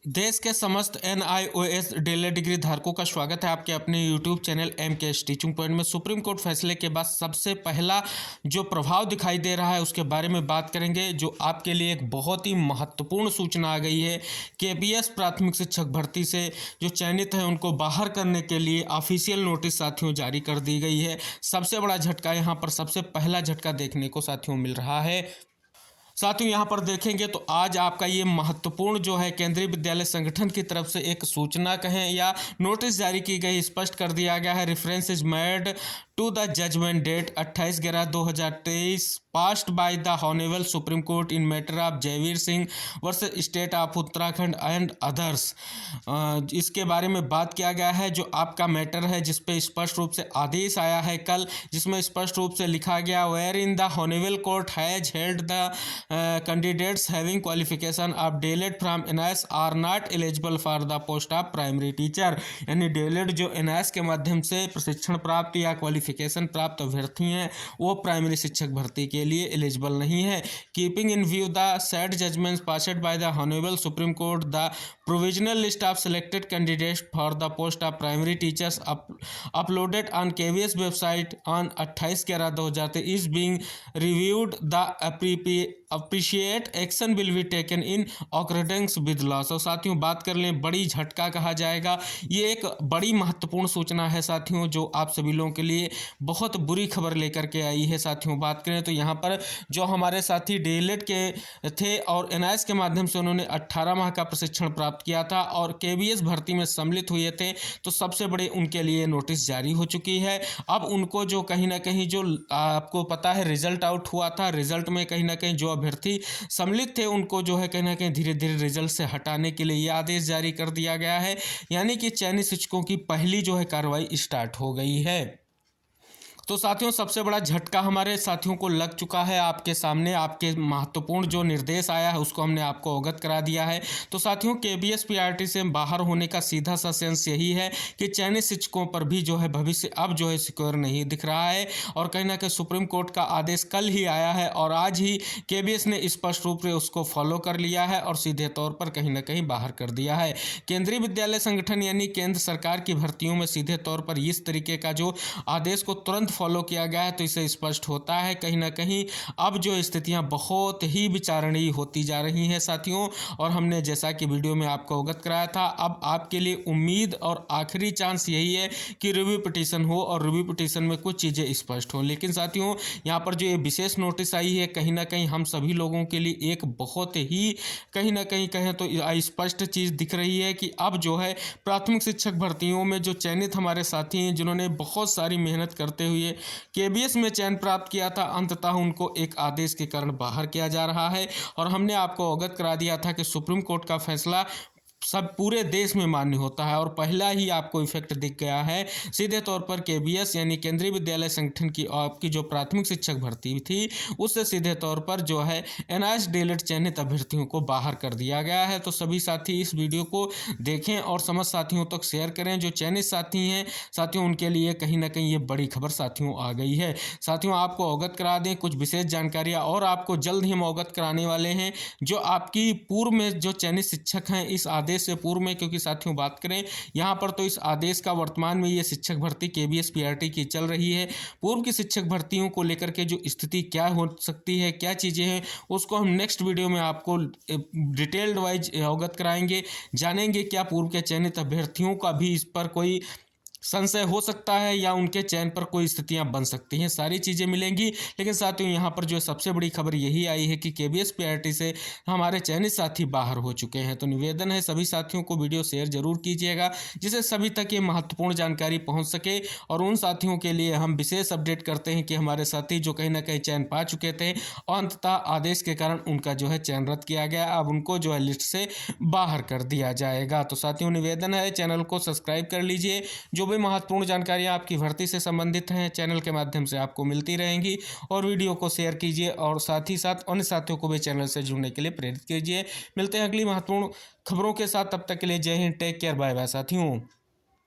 देश के समस्त NIOS डीएलएड डिग्री धारकों का स्वागत है आपके अपने YouTube channel MK teaching point में। सुप्रीम कोर्ट फैसले के बाद सबसे पहला जो प्रभाव दिखाई दे रहा है उसके बारे में बात करेंगे, जो आपके लिए एक बहुत ही महत्वपूर्ण सूचना आ गई है। KBS प्राथमिक शिक्षक भर्ती से जो चयनित है उनको बाहर करने के लिए ऑफिशियल नोटिस साथियों जारी कर दी गई है। सबसे बड़ा झटका यहाँ पर सबसे पहला झटका देखने को साथियों मिल रहा है। साथियों यहाँ पर देखेंगे तो आज आपका ये महत्वपूर्ण जो है केंद्रीय विद्यालय संगठन की तरफ से एक सूचना कहें या नोटिस जारी की गई, स्पष्ट कर दिया गया है। Reference is made to the judgement date 28/11/2023 passed by the honourable Supreme Court in matter of Jaiveer Singh versus state of Uttarakhand and others. इसके बारे में बात किया गया है। जो आपका मैटर है जिस पे स्पष्ट रूप से आदेश आया है कल, जिसमें स्पष्ट रूप से लिखा गया where in the honourable court has held the candidates having qualification of DElEd from NIOS are not eligible for the post of primary teacher. यानी डीएलएड जो NIOS के माध्यम से प्रशिक्षण प्राप्त या क्वालिफिकेशन प्राप्त अभ्यर्थी हैं वो प्राइमरी शिक्षक भर्ती के लिए एलिजिबल नहीं है। Keeping in view the said judgements passed by the honourable Supreme Court, the provisional list of selected candidates for the post of primary teachers uploaded on KBS website on 28/11/2023 is being reviewed. The appropriate action will be taken in accordance with law. तो साथियों बात कर लें, बड़ी झटका कहा जाएगा। ये एक बड़ी महत्वपूर्ण सूचना है साथियों, जो आप सभी लोगों के लिए बहुत बुरी खबर लेकर के आई है। साथियों बात करें तो यहाँ पर जो हमारे साथी डीएलएड के थे और NIOS के माध्यम से उन्होंने 18 माह का प्रशिक्षण प्राप्त किया था और KBS भर्ती में सम्मिलित हुए थे, तो सबसे बड़े उनके लिए नोटिस जारी हो चुकी है। अब उनको जो कहीं ना कहीं जो आपको पता है रिजल्ट आउट हुआ था, रिजल्ट में कहीं ना कहीं जो अभ्यर्थी सम्मिलित थे उनको जो है कहीं ना कहीं धीरे धीरे रिजल्ट से हटाने के लिए ये आदेश जारी कर दिया गया है। यानी कि चयनित शिक्षकों की पहली जो है कार्रवाई स्टार्ट हो गई है। तो साथियों सबसे बड़ा झटका हमारे साथियों को लग चुका है। आपके सामने आपके महत्वपूर्ण जो निर्देश आया है उसको हमने आपको अवगत करा दिया है। तो साथियों KBS PRT से बाहर होने का सीधा सा सेंस यही है कि चयनित शिक्षकों पर भी जो है भविष्य अब जो है सिक्योर नहीं दिख रहा है और कहीं ना कहीं सुप्रीम कोर्ट का आदेश कल ही आया है और आज ही KBS ने स्पष्ट रूप से उसको फॉलो कर लिया है और सीधे तौर पर कहीं ना कहीं बाहर कर दिया है। केंद्रीय विद्यालय संगठन यानी केंद्र सरकार की भर्तियों में सीधे तौर पर इस तरीके का जो आदेश को तुरंत फॉलो किया गया है, तो इससे स्पष्ट होता है कहीं ना कहीं अब जो स्थितियां बहुत ही विचारणीय होती जा रही हैं साथियों। और हमने जैसा कि वीडियो में आपको अवगत कराया था, अब आपके लिए उम्मीद और आखिरी चांस यही है कि रिव्यू पिटीशन हो और रिव्यू पिटीशन में कुछ चीज़ें स्पष्ट हों। लेकिन साथियों यहाँ पर जो ये विशेष नोटिस आई है कहीं ना कहीं हम सभी लोगों के लिए एक बहुत ही कहीं ना कहीं कहें तो स्पष्ट चीज़ दिख रही है कि अब जो है प्राथमिक शिक्षक भर्तियों में जो चयनित हमारे साथी हैं जिन्होंने बहुत सारी मेहनत करते हुए KBS में चयन प्राप्त किया था, अंततः उनको एक आदेश के कारण बाहर किया जा रहा है। और हमने आपको अवगत करा दिया था कि सुप्रीम कोर्ट का फैसला सब पूरे देश में मान्य होता है और पहला ही आपको इफेक्ट दिख गया है सीधे तौर पर KBS यानी केंद्रीय विद्यालय संगठन की आपकी जो प्राथमिक शिक्षक भर्ती थी उससे सीधे तौर पर जो है NIOS डीएलएड चयनित अभ्यर्थियों को बाहर कर दिया गया है। तो सभी साथी इस वीडियो को देखें और समझ साथियों तक शेयर करें। जो चयनित साथी हैं साथियों उनके लिए कहीं ना कहीं ये बड़ी खबर साथियों आ गई है। साथियों आपको अवगत करा दें कुछ विशेष जानकारियाँ और आपको जल्द ही हम अवगत कराने वाले हैं जो आपकी पूर्व में जो चयनित शिक्षक हैं इस आदेश से पूर्व में, क्योंकि साथियों बात करें यहाँ पर तो इस आदेश का वर्तमान में ये शिक्षक भर्ती KBS PRT की चल रही है। पूर्व की शिक्षक भर्तियों को लेकर के जो स्थिति क्या हो सकती है, क्या चीज़ें हैं, उसको हम नेक्स्ट वीडियो में आपको डिटेल्ड वाइज अवगत कराएंगे। जानेंगे क्या पूर्व के चयनित अभ्यर्थियों का भी इस पर कोई संशय हो सकता है या उनके चयन पर कोई स्थितियां बन सकती हैं, सारी चीज़ें मिलेंगी। लेकिन साथियों यहाँ पर जो सबसे बड़ी खबर यही आई है कि KBS PRT से हमारे चयनित साथी बाहर हो चुके हैं। तो निवेदन है सभी साथियों को वीडियो शेयर जरूर कीजिएगा जिससे सभी तक ये महत्वपूर्ण जानकारी पहुँच सके। और उन साथियों के लिए हम विशेष अपडेट करते हैं कि हमारे साथी जो कहीं ना कहीं चयन पा चुके थे और अंततः आदेश के कारण उनका जो है चयन रद्द किया गया, अब उनको जो है लिस्ट से बाहर कर दिया जाएगा। तो साथियों निवेदन है चैनल को सब्सक्राइब कर लीजिए। जो भी महत्वपूर्ण जानकारियां आपकी भर्ती से संबंधित हैं चैनल के माध्यम से आपको मिलती रहेंगी। और वीडियो को शेयर कीजिए और साथ ही साथ अन्य साथियों को भी चैनल से जुड़ने के लिए प्रेरित कीजिए। मिलते हैं अगली महत्वपूर्ण खबरों के साथ, तब तक के लिए Jai Hind, take care, bye bye साथियों।